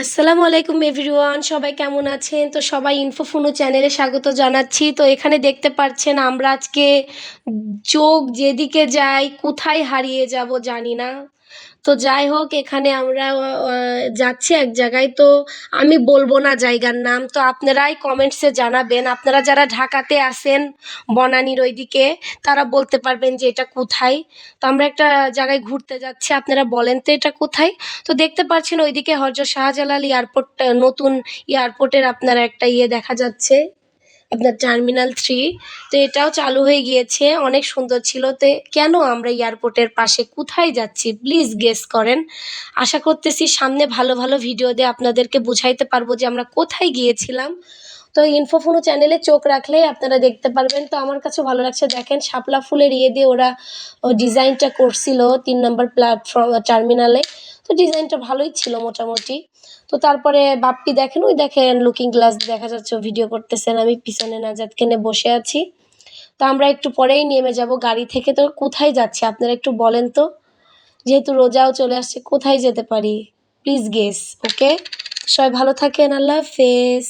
আসসালামু আলাইকুম এভরিওয়ান, সবাই কেমন আছেন? তো সবাই ইনফোফোনো চ্যানেলে স্বাগত জানাচ্ছি। তো এখানে দেখতে পাচ্ছেন আমরা আজকে চোখ যেদিকে যাই কোথায় হারিয়ে যাব জানি না। তো যাই হোক, এখানে আমরা যাচ্ছি এক জায়গায়। তো আমি বলবো না জায়গার নাম, তো আপনারাই কমেন্টসে জানাবেন। আপনারা যারা ঢাকাতে আছেন বনানীর ওইদিকে, তারা বলতে পারবেন যে এটা কোথায়। তো আমরা একটা জায়গায় ঘুরতে যাচ্ছি, আপনারা বলেন তো এটা কোথায়। তো দেখতে পাচ্ছেন ওইদিকে হযরত শাহজালাল এয়ারপোর্টটা, নতুন এয়ারপোর্টের আপনার একটা দেখা যাচ্ছে, আপনার টার্মিনাল 3। তো এটাও চালু হয়ে গিয়েছে, অনেক সুন্দর ছিল। তো কেন আমরা এয়ারপোর্টের পাশে কোথায় যাচ্ছি প্লিজ গেস করেন। আশা করতেছি সামনে ভালো ভালো ভিডিও দিয়ে আপনাদেরকে বুঝাইতে পারবো যে আমরা কোথায় গিয়েছিলাম। তো ইনফোফোনো চ্যানেলে চোখ রাখলেই আপনারা দেখতে পারবেন। তো আমার কাছে ভালো লাগছে, দেখেন শাপলা ফুলের দিয়ে ওরা ডিজাইনটা করছিল 3 নম্বর প্ল্যাটফর্ম টার্মিনালে। তো ডিজাইনটা ভালোই ছিল মোটামুটি। তো তারপরে বাপ্পি দেখেন, ওই দেখেন লুকিং গ্লাস দেখা যাচ্ছে, ভিডিও করতেছেন। আমি পিছনে নাজাতকে নিয়ে বসে আছি। তো আমরা একটু পরেই নেমে যাব গাড়ি থেকে। তো কোথায় যাচ্ছি আপনারা একটু বলেন তো, যেহেতু রোজাও চলে আসছে কোথায় যেতে পারি প্লিজ গেস। ওকে, সবাই ভালো থাকেন, আল্লাহ হাফেজ।